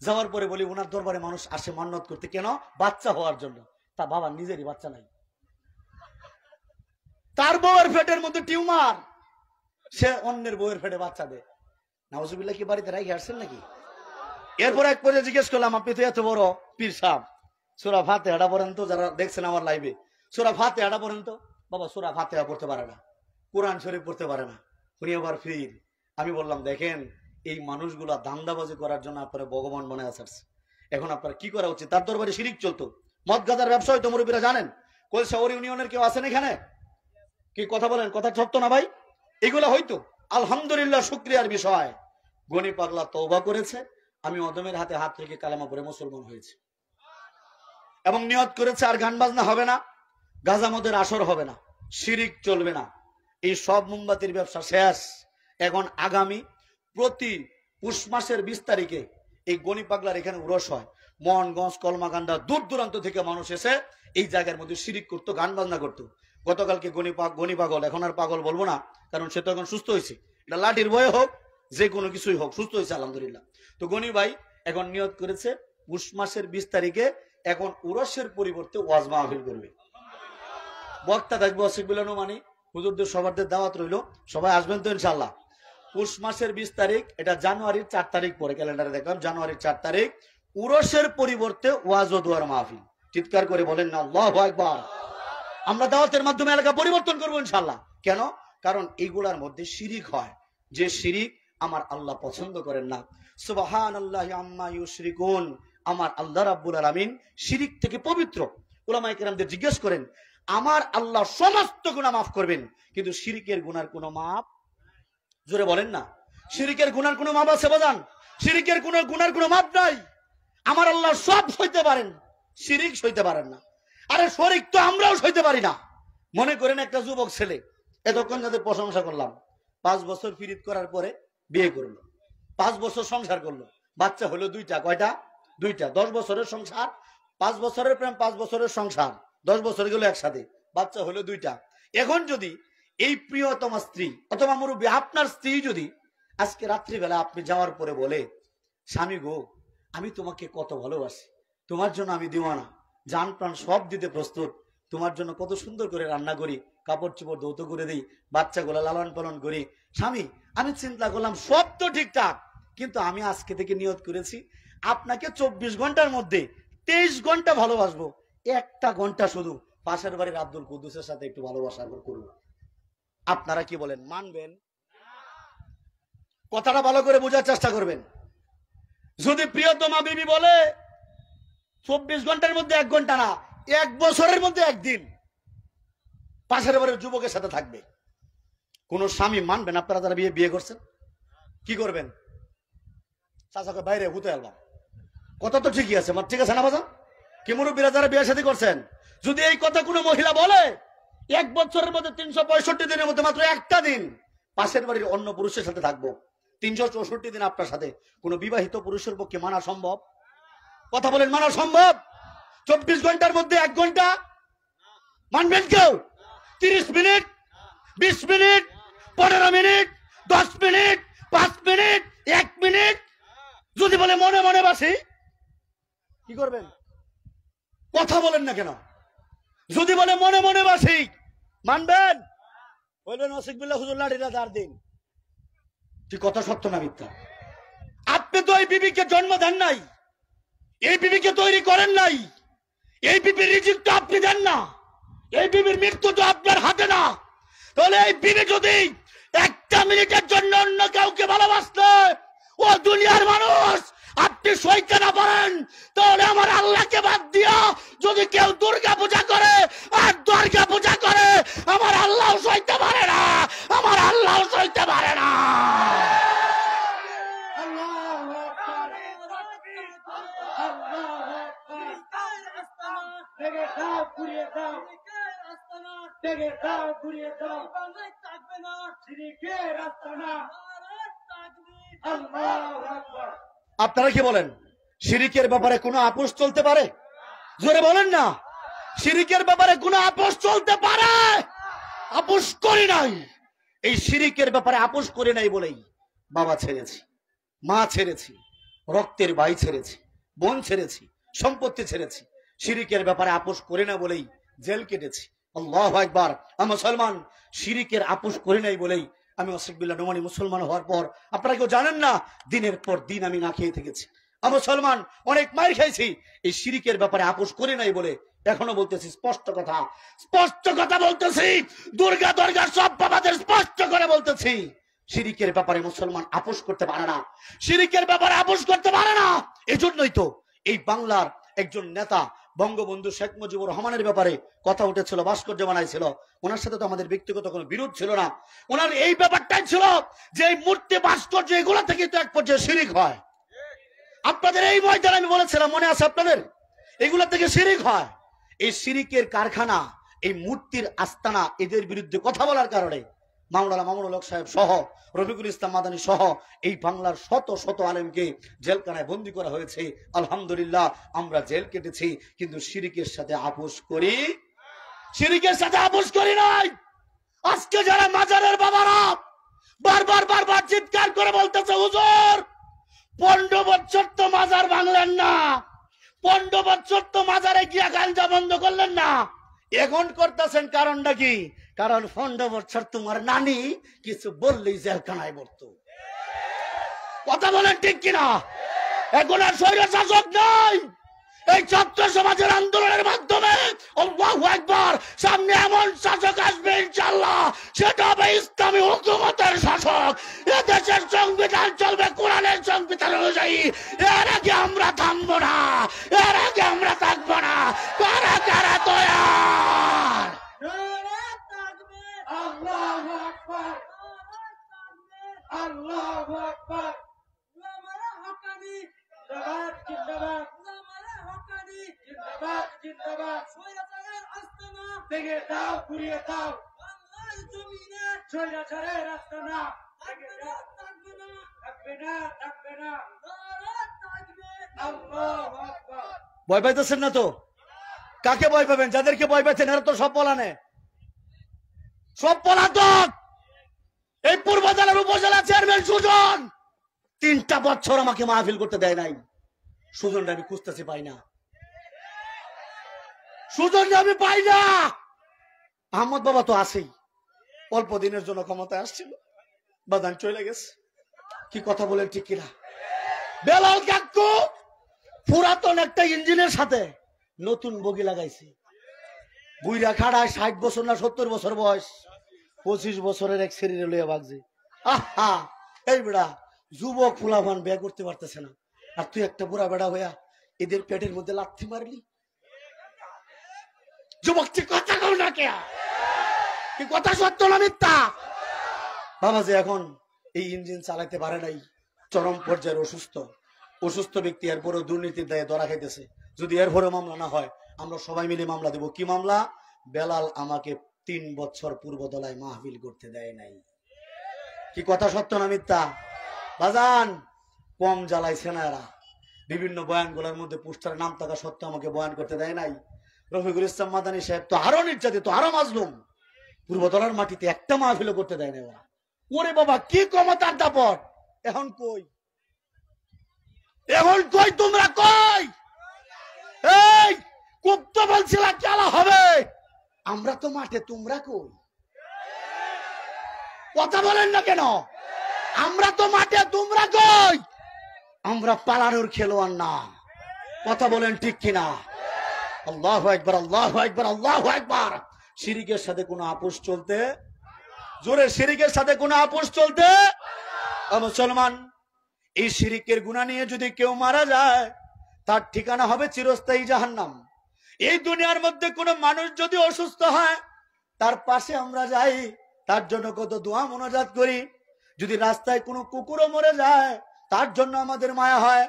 যাওয়ার পরে বলি ওনার দরবারে মানুষ আসে মান্নত করতে, কেন? বাচ্চা হওয়ার জন্য। তা বাবা নিজেরই বাচ্চা নাই, তার বউয়ের পেটের মধ্যে টিউমার, সে অন্যের বউয়ের পেটে বাচ্চা দেয়। নাউজুবিল্লাহ কি বাড়িতে রাখি আসছেন নাকি? এরপর এক পর্যায়ে জিজ্ঞেস করলাম, আপনি তো এত বড় পীর সাহেব, সূরা ফাতিহা পড়েন তো, যারা দেখছেন আমার লাইভে, সূরা ফাতিহা পড়েন তো। বাবা সূরা ফাতিহা পড়তে পারে না, কোরআন শরীফ পড়তে পারে না, উনি আবার ফির। আমি বললাম, দেখেন এই মানুষগুলা ধান্দাবাজি করার জন্য আপনারা ভগবান মনে আসছে, এখন আপনার কি করা উচিত? তার দরবারে শিরিক চলতো, মদ গাঁজার ব্যবসা হয়তো, মুরব্বীরা জানেন। কোলশহর ইউনিয়নের কেউ আছেন এখানে? কি কথা বলেন, কথা সত্য না ভাই? এগুলো হয়তো আলহামদুলিল্লাহ শুকরিয়ার বিষয়। গনি পাগলা তওবা করেছে, আমি অদমের হাতে হাত রেখে কালেমা পড়ে মুসলমান হয়েছে, এবং নিয়ত করেছে আর গান বাজনা হবে না, গাঁজা মদের আসর হবে না, শিরিক চলবে না। এই সব মোমবাতির ব্যবসা শেষ। এখন আগামী প্রতি পুষ মাসের 20 তারিখে এই গনি পাগলার এখানে উরস হয়। মোহনগঞ্জ, কলমাকান্দা, দূর দূরান্ত থেকে মানুষ এসে এই জায়গার মধ্যে শিরিক করতো, গান বাজনা করতো। গতকালকে গনি পাগল, এখন আর পাগল বলবো না, কারণ সে তো এখন সুস্থ হয়েছে। এটা লাঠির ভয়ে হোক, যে কোনো কিছুই হোক, সুস্থ হয়েছে আলহামদুলিল্লাহ। তো গনি ভাই এখন নিয়ত করেছে পুষ মাসের 20 তারিখে এখন উরসের পরিবর্তে ওয়াজ মাহফিল করবে। বক্তা থাকবে অসিকুল মানে হুজুরদের সবারদের দাওয়াত রইল, সবাই আসবেন তো ইনশাআল্লাহ। পুষ মাসের 20 তারিখ, এটা জানুয়ারির 4 তারিখ পরে, ক্যালেন্ডারে দেখলাম জানুয়ারির 4 তারিখ, উরসের পরিবর্তে ওয়াজ ও দুয়ার মাহফিল। চিৎকার করে বলেন না আল্লাহু আকবার। আমরা দাওয়াতের মাধ্যমে এলাকা পরিবর্তন করবো ইনশাআল্লাহ। কেন? কারণ এইগুলার মধ্যে শিরিক হয়, যে শিরিক আমার আল্লাহ পছন্দ করেন না। সুবহানাল্লাহি আম্মা ইউশরিকুন, আমার আল্লাহ রাব্বুল আলামিন শিরিক থেকে পবিত্র। উলামায়ে কেরামদের জিজ্ঞেস করেন, আমার আল্লাহ সমস্ত গুনাহ মাফ করবেন, কিন্তু শিরিকের গুনার কোনো মাপ, জোরে বলেন না, শিরিকের গুনার কোনো মাপ আছে বাজান? শিরিকের কোনো গুনার কোনো মাপ নাই। আমার আল্লাহ সব সইতে পারেন, শিরিক সইতে পারেন না। আরে শরিক তো আমরাও সইতে পারি না। মনে করেন একটা যুবক ছেলে, এতক্ষণ যাদের প্রশংসা করলাম, 5 বছর ফিরিত করার পরে বিয়ে করলো, 5 বছর সংসার করলো, বাচ্চা হলো 2টা। কয়টা? 2টা। 10 বছরের সংসার, 5 বছরের প্রেম, 5 বছরের সংসার, 10 বছর গেল একসাথে, বাচ্চা হলো 2টা। এখন যদি এই প্রিয়তম স্ত্রী অথবা মুরব্বী আপনার স্ত্রী যদি আজকে রাত্রিবেলা আপনি যাওয়ার পরে বলে, স্বামী গো আমি তোমাকে কত ভালোবাসি, তোমার জন্য আমি দিওয়ানা, জান প্রাণ সব দিতে প্রস্তুত, তোমার জন্য কত সুন্দর করে রান্না করি, কাপড় চোপড় ধৌত করে দিই, বাচ্চাগুলো লালন পালন করি, স্বামী আমি চিন্তা করলাম সব তো ঠিকঠাক, কিন্তু আমি আজকে থেকে নিয়ত করেছি আপনাকে 24 ঘন্টার মধ্যে 23 ঘন্টা ভালোবাসবো, 1টা ঘন্টা শুধু পাশের বাড়ির আব্দুল কুদ্দুসের সাথে একটু ভালোবাসা করবো। আপনারা কি বলেন, মানবেন? কথাটা ভালো করে বোঝার চেষ্টা করবেন। যদি প্রিয়তমা বিবি বলে 24 ঘন্টার মধ্যে 1 ঘন্টা না, 1 বছরের মধ্যে 1 দিন পাশের বাড়ির যুবকের সাথে থাকবে, কোন স্বামী মানবেন? আপনারা যারা বিয়ে করছেন কি করবেন? চাচাকে বাইরে হুতে আলবা, কথা তো ঠিকই আছে, ঠিক আছে না বাজা? কি মুরব্বীরা যারা বিয়ে শাদী করছেন, যদি এই কথা কোনো মহিলা বলে 1 বছরের মধ্যে 365 দিনের মধ্যে মাত্র 1টা দিন পাশের বাড়ির অন্য পুরুষের সাথে থাকবো, 364 দিন আপনার সাথে, কোন বিবাহিত পুরুষের পক্ষে মানা সম্ভব? কথা বলেন, মানা সম্ভব? 24 ঘন্টার মধ্যে 1 ঘন্টা মানবেন কেউ? 30 minute, 20 minute, 15 minute, 10 minute, 5 minute, 1 minute যদি বলে মনে মনে বাসি, কি করবেন? কথা বলেন না কেন? যদি বলে মনে মনে বাসি, মানবেন? বলবেন ওয়াসিকুল্লাহ হুজুর লাঠিটা দাঁড় দিন। কি কথা সত্য না মিথ্যা? আপনি তো এই বিবিকে জন্ম দেন নাই, এই বিবিকে তৈরি করেন নাই, এই বিবির রিজিক তো আপনি দেন না, এই বিবির মৃত্যু তো আপনার হাতে না। তাহলে এই বিবি যদি 1টা মিনিটের জন্য অন্য কাউকে ভালোবাসলে, ও দুনিয়ার মানুষ আপনি সইতে না পারেন, তাহলে আমার আল্লাহকে বাদ দিয়া যদি কেউ দুর্গা পূজা করে আর দুর্গা পূজা করে, আমার আল্লাহ সইতে পারে না, আমার আল্লাহ সইতে পারে না। আপনারা কি বলেন, শিরিকের ব্যাপারে কোনো আপোষ চলতে পারে? জোরে বলেন না, শিরিকের ব্যাপারে কোনো আপোষ চলতে পারে? আপোষ করি নাই, এই শিরিকের ব্যাপারে আপোষ করি নাই বলেই বাবা ছেড়েছি, মা ছেড়েছি, রক্তের ভাই ছেড়েছি, বোন ছেড়েছি, সম্পত্তি ছেড়েছি, শিরিকের ব্যাপারে আপোষ করি না বলেই জেল কেটেছি। আল্লাহু আকবার। আমি মুসলমান, শিরিকের আপোষ করি নাই বলেই আমি অসিকবিল্লাহ নোমানি মুসলমান হওয়ার পর আপনারা কেউ জানেন না, দিনের পর দিন আমি না খেয়ে থেকেছি। আমি মুসলমান, অনেক মার খাইছি এই শিরিকের ব্যাপারে আপোষ করি নাই বলে। এখনো বলতেছি স্পষ্ট কথা, স্পষ্ট কথা বলতেছি, দুর্গা দুর্গা সব বাবাদের স্পষ্ট করে বলতেছি, শিরিকের ব্যাপারে মুসলমান আপোষ করতে পারে না, শিরিকের ব্যাপারে আপোষ করতে পারে না। এজন্যই তো এই বাংলার একজন নেতা বঙ্গবন্ধু শেখ মুজিবুর রহমানের ব্যাপারে কথা উঠেছিল, ভাস্কর্য বানাইছিল। ওনার সাথে তো আমাদের ব্যক্তিগত কোনো বিরোধ ছিল না, ওনার এই ব্যাপারটাই ছিল যে এই মূর্তি ভাস্কর্য এগুলো থেকে তো এক পর্যায়ে শিরিক হয়। আপনাদের এই ময়দানে আমি বলেছিলাম, মনে আছে আপনাদের, এগুলো থেকে শিরিক হয়। এই শিরিকের কারখানা, এই মূর্তির আস্তানা, এদের বিরুদ্ধে কথা বলার কারণে মাওলানা মামুনুল হক সাহেব সহ, রফিকুল ইসলাম মাদানী সহ এই বাংলার শত শত আলেমকে জেলখানায় বন্দী করা হয়েছে। আলহামদুলিল্লাহ আমরা জেল কেটেছি, কিন্তু শিরিকের সাথে আপোষ করি, শিরিকের সাথে আপোষ করি নাই। আজকে যারা মাজারের বাবারা বারবার বারবার চিৎকার করে বলতেছে, হুজুর 15 বছর তো মাজার ভাঙলেন না, 15 বছর তো মাজারে গিয়া গাঞ্জা বন্ধ করলেন না, এখন করতেছেন কারণটা কি? কারণ 15 বছর তোমার নানি কিছু বললেই জেলখানায় পড়তো। কথা বলেন ঠিক কিনা? এখন আর স্বৈর শাসক নাই। এই ছাত্র সমাজের আন্দোলনের মাধ্যমে আল্লাহু আকবার, সামনে এমন শাসক আসবে ইনশাআল্লাহ, সেটা হবে ইসলামী হুকুমতের শাসক। এ দেশের সংবিধান চলবে কোরআনের সংবিধান অনুযায়ী। এর আগে আমরা থামবো না, এর আগে আমরা থাকবো না। কারা কারা তৈয়ার? আল্লাহু আকবার, আল্লাহু আকবার। আমারা হকানি জিন্দাবাদ, জিন্দাবাদ। আমারা হকানি জিন্দাবাদ, জিন্দাবাদ। স্বৈরাচারের আস্তানা ভেঙে দাও, ঘুরিয়ে দাও। বাংলার জমিনে স্বৈরাচারের আস্তানা ভেঙে দাও। থাকবে না, থাকবে না, থাকবে না। নারা থাকবে। আল্লাহু আকবার। ভয় পাইতেছেন না তো? কাকে ভয় পাবেন? যাদেরকে ভয় পাচ্ছেন এরা তো সব পলানে, সব পলাতক। এই পূর্ব জেলার উপজেলা চেয়ারম্যান সুজন 3টা বছর আমাকে মাহফিল করতে দেয় নাই। সুজনটা আমি খুঁজতেছি, পাই না। সুজনটা আমি পাই না। আহমদ বাবা তো আছেই, অল্প দিনের জন্য ক্ষমতায় আসছিল, বাদান চলে গেছে। কি কথা বলেন ঠিক কিনা? বেলাল কাকু পুরাতন একটা ইঞ্জিনের সাথে নতুন বগি লাগাইছে, বুইরা খাড়ায় 60 বছর না 70 বছর বয়স, 25 বছরের এক শরীরে লইয়া বাগছে। আহা, এই বেড়া যুবক ফুলাভান বিয়ে করতে পারতেছে না, আর তুই একটা বুড়া বেড়া হইয়া এদের পেটের মধ্যে লাথি মারলি। যুবক তুই কথা কও না কে? কি কথা সত্য না মিথ্যা? বাবা যে এখন এই ইঞ্জিন চালাইতে পারে নাই, চরম পর্যায়ের অসুস্থ, অসুস্থ ব্যক্তি, এরপরেও দুর্নীতির দায়ে ধরা খাইতেছে। যদি এরপরে মামলা না হয় আমরা সবাই মিলে মামলা দেব। কি মামলা? বেলাল আমাকে 3 বছর পূর্বতলায় মাহফিল করতে দেয় নাই। কি কথা সত্য না মিথ্যা? বাজান কম জ্বালাইছে না এরা। বিভিন্ন বয়ানগুলোর মধ্যে পোস্টারে নাম থাকা সত্ত্বেও আমাকে বয়ান করতে দেয় নাই। রফিকুল ইসলাম মাদানী সাহেব তো আরো নির্যাতিত, আরো মাজলুম, পূর্বতলার মাটিতে একটা মাহফিল করতে দেয় না ওরা। ওরে বাবা কি ক্ষমতার দাপট! এখন কই, এখন কই তোমরা কই? এই খুব তো বলছিলা খেলা হবে, আমরা তো মাঠে, তোমরা কই? কথা বলেন না কেন? আমরা তো মাঠে, তোমরা কই? আমরা পালানোর খেলোয়াড় না। কথা বলেন ঠিক কিনা? আল্লাহু আকবার, আল্লাহু আকবার, আল্লাহু আকবার। শিরিকের সাথে কোনো আপোষ চলতে, জোরে শিরিকের সাথে কোনো আপোষ চলতে। মুসলমান, এই শিরিকের গুনাহ নিয়ে যদি কেউ মারা যায় তার ঠিকানা হবে চিরস্থায়ী জাহান্নাম। এই দুনিয়ার মধ্যে কোনো মানুষ যদি অসুস্থ হয় তার পাশে আমরা যাই, তার জন্য কত দোয়া মোনাজাত করি। যদি রাস্তায় কোনো কুকুরও মরে যায় তার জন্য আমাদের মায়া হয়।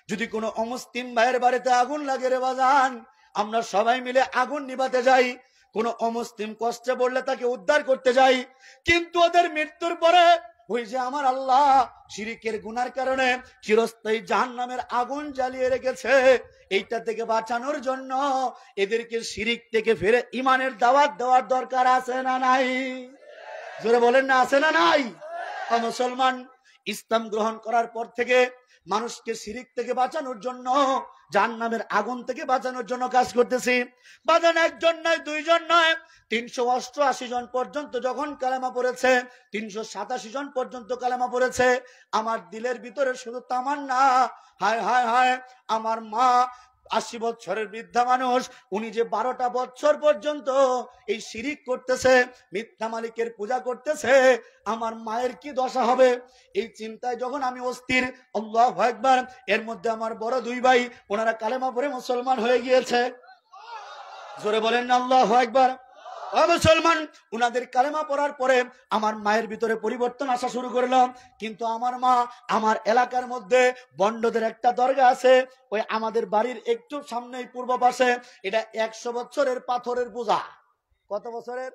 যদি কোনো অমুসলিম ভাইয়ের বাড়িতে আগুন লাগে রে বাজান, আমরা সবাই মিলে আগুন নিভাতে যাই। কোন অমুসলিম কষ্টে পড়লে তাকে উদ্ধার করতে যাই। কিন্তু ওদের মৃত্যুর পরে ওই যে আমার আল্লাহ শিরিকের গুনার কারণে চিরস্থায়ী জাহান্নামের আগুন জ্বালিয়ে রেখেছে, এইটা থেকে বাঁচানোর জন্য এদেরকে শিরিক থেকে ফিরে ইমানের দাওয়াত দেওয়ার দরকার আছে না নাই? জোরে বলেন না, আছে না নাই? মুসলমান, ইসলাম গ্রহণ করার পর থেকে মানুষকে শিরিক থেকে বাঁচানোর জন্য, জাহান্নামের আগুন থেকে বাঁচানোর জন্য কাজ করতেছি। বাজান একজন নয়, দুইজন নয়, 388 জন পর্যন্ত যখন কালেমা পড়েছে, 387 জন পর্যন্ত কালেমা পড়েছে। আমার দিলের ভিতরে শুধু তামান্না, হায় হায় হায়, আমার মা 80 বছরের বৃদ্ধা মানুষ, উনি যে 12টা বছর পর্যন্ত এই শিরিক করতেছে, মিথ্যা মালিকের পূজা করতেছে, আমার মায়ের কি দশা হবে, এই চিন্তায় যখন আমি অস্থির। আল্লাহু আকবার। এর মধ্যে আমার বড় দুই ভাই, ওনারা কালেমা পড়ে মুসলমান হয়ে গিয়েছে। জোরে বলেন না আল্লাহু আকবার। ও মুসলমান, উনাদের কালেমা পড়ার পরে আমার মায়ের ভিতরে পরিবর্তন আসা শুরু করলো। কিন্তু আমার মা, আমার এলাকার মধ্যে বন্ডদের একটা দরগা আছে, ওই আমাদের বাড়ির একটু সামনেই পূর্ব পাশে, এটা 100 বছরের পাথরের পূজা। কত বছরের?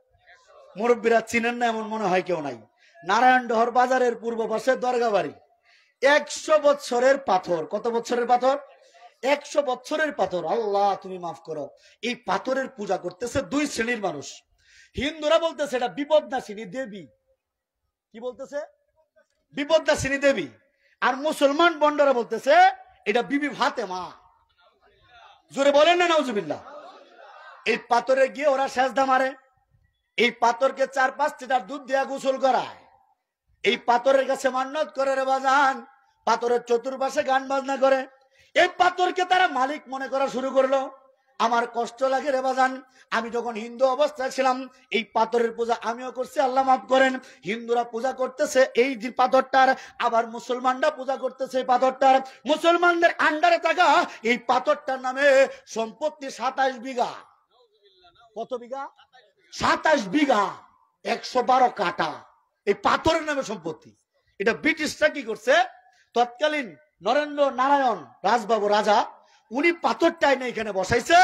মুরব্বীরা চিনেন না এমন মনে হয় কেউ নাই। নারায়ণডহর বাজারের পূর্ব পাশে দরগা বাড়ি, 100 বছরের পাথর। কত বছরের পাথর? 100 বছরের পাথর। আল্লাহ তুমি মাফ করো। এই পাথরের পূজা করতেছে 2 শ্রেণীর মানুষ। হিন্দুরা বলতেছে এটা বিপদনাশিনী দেবী। কি বলতেছে? বিপদনাশিনী দেবী। আর মুসলমান বন্ডরা বলতেছে এটা বিবি ফাতেমা। জোরে বলেন না নাউজুবিল্লাহ। এই পাথরে গিয়ে ওরা সেজদা মারে। এই পাথরকে 4-5 লিটার দুধ দিয়া গোসল করায়। এই পাথরের কাছে মান্নত করে রে বাজান, পাথরের চতুর্পাশে গান বাজনা করে। এই পাথরকে তারা মালিক মনে করা শুরু করলো। আমার কষ্ট লাগে রে বাজান, আমি যখন হিন্দু অবস্থায় ছিলাম এই পাথরের পূজা আমিও করছি, আল্লাহ মাফ করেন। হিন্দুরা পূজা করতেছে এই যে পাথরটার, আবার মুসলমানরা পূজা করতেছে এই পাথরটার। মুসলমানদের আন্ডারে থাকা এই পাথরটার নামে সম্পত্তি 27 বিঘা। কত বিঘা? 27 বিঘা, 112 কাটা। এই পাথরের নামে সম্পত্তি। এটা ব্রিটিশরা কি করছে, তৎকালীন নরেন্দ্র নারায়ণ রাজবাবু রাজা, উনি পাথরটা এনে এখানে বসাইছে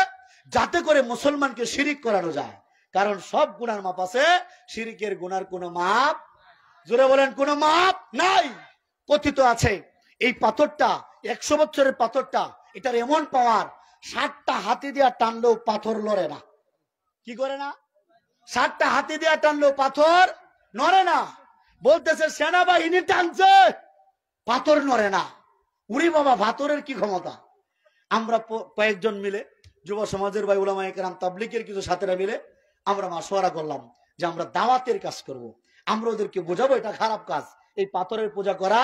যাতে করে মুসলমানকে শিরিক করানো যায়। কারণ সব গুনার মাপ আছে, শিরিকের গুনার কোনো মাপ, জোরে বলেন, কোনো মাপ নাই। কথিত আছে এই পাথরটা, 100 বছরের পাথরটা, এটার এমন পাওয়ার, 60টা হাতি দিয়া টানলেও পাথর লড়ে না। কি করে না? 60টা হাতি দিয়া টানলেও পাথর নড়ে না। বলতেছে সেনাবাহিনী টানছে, পাথর নড়ে না। উরি বাবা, পাথরের কি ক্ষমতা! আমরা কয়েকজন মিলে, যুব সমাজের ভাই, উলামায়ে কেরাম, তাবলীগের কিছু সাথীরা মিলে আমরা মাশওয়ারা করলাম যে আমরা দাওয়াতের কাজ করব। আমরা ওদেরকে বোঝাবো এটা খারাপ কাজ। এই পাথরের পূজা করা,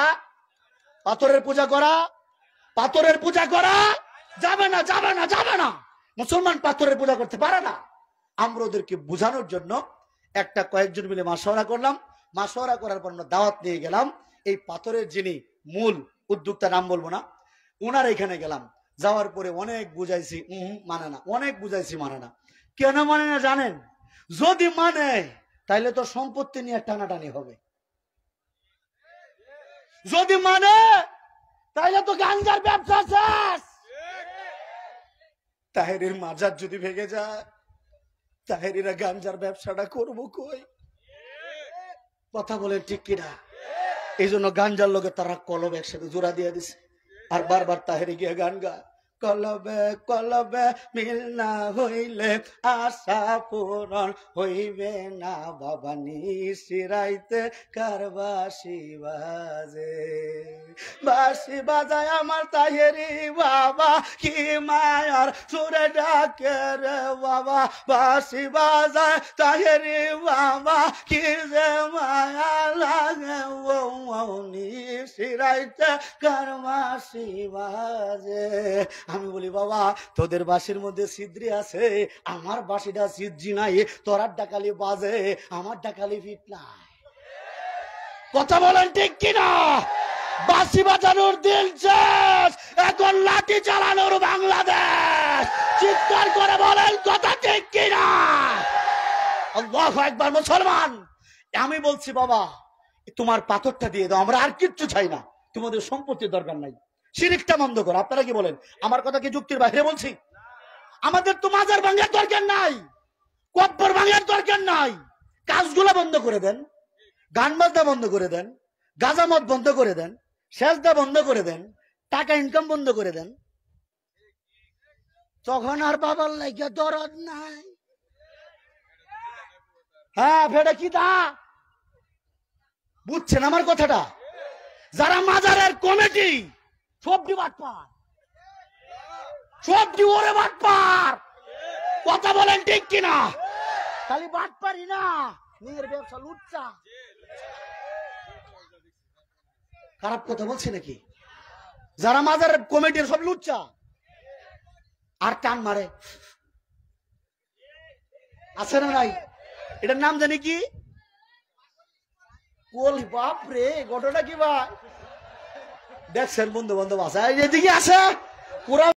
পাথরের পূজা করা, পাথরের পূজা করা যাবে না, যাবে না, যাবে না। মুসলমান পাথরের পূজা করতে পারে না। আমরা ওদেরকে বোঝানোর জন্য একটা কয়েকজন মিলে মাশওয়ারা করলাম। মাশওয়ারা করার পর আমরা দাওয়াত নিয়ে গেলাম এই পাথরের যিনি মূল উদ্যোক্তা, নাম বলবো না, ওনার এখানে গেলাম। যাওয়ার পরে অনেক বুঝাইছি, মানে না, অনেক বুঝাইছি, মানে না। কেন মানে না জানেন? যদি মানে তাইলে তো সম্পত্তি নিয়ে টানাটানি হবে। যদি মানে তাইলে তো গাঞ্জার ব্যবসা শেষ। তাহেরির মাজার যদি ভেঙে যায়, তাহেরিরা গাঞ্জার ব্যবসাটা করবো কই? কথা বলেন ঠিক কিনা? এই জন্য গাঞ্জার লোকে তারা কলব একসাথে জোড়া দিয়ে দিছে, আর বারবার তাহেরি গিয়ে গান গায়, কলবে কলবে মিল না হইলে আশা পূরণ হইবে না, বাবা নিশিরাইতে কার বাঁশি বাজে, বাঁশি বাজায় আমার তাহেরি বাবা, কি মায়ার সুরে ডাকে রে বাবা, বাঁশি বাজায় তাহেরি বাবা, কি যে মায়া লাগে, ও নিশিরাইতে কার বাঁশি বাজে। আমি বলি, বাবা তোদের বাঁশির মধ্যে ছিদ্রি আছে, আমার বাঁশিটা ছিদ্রি নাই, তোরার ডাকালি বাজে, আমার ডাকালি ফিট নাই। কথা বলেন ঠিক কিনা? বাঁশি বাজানোর দিন শেষ, এখন লাঠি চালানোর বাংলাদেশ। চিৎকার করে বলেন কথা ঠিক কিনা? আল্লাহু আকবার। মুসলমান, আমি বলছি বাবা তোমার পাথরটা দিয়ে দাও, আমরা আর কিচ্ছু চাই না, তোমাদের সম্পত্তির দরকার নাই, শিরিকটা বন্ধ করো। আপনারা কি বলেন? আমার কথা কি যুক্তির বাইরে বলছি? আমাদের তো মাজার ভাঙার দরকার নাই, কব্বর ভাঙার দরকার নাই। কাজগুলা বন্ধ করে দেন, গান বাজনা বন্ধ করে দেন, গাঁজামদ বন্ধ করে দেন, সেজদা বন্ধ করে দেন, টাকা ইনকাম বন্ধ করে দেন, তখন আর বাবার লাগে দরদ নাই। হ্যাঁ, ভেড়া কি দা বুঝছেন আমার কথাটা? যারা মাজারের কমিটি, সবটি বাটপার, সবটি ওরে বাটপার। কথা বলেন ঠিক কিনা? খালি বাটপারই না, নিজের ব্যবসা লুচ্চা। খারাপ কথা বলছি নাকি? যারা মাজার কমিটির সব লুচ্চা আর টান মারে, আছে না নাই? এটার নাম জানি কি? বলি বাপ রে, ঘটনা কি ভাই? দেখছেন বন্ধু বান্ধব আছে এদিকে আছে পুরা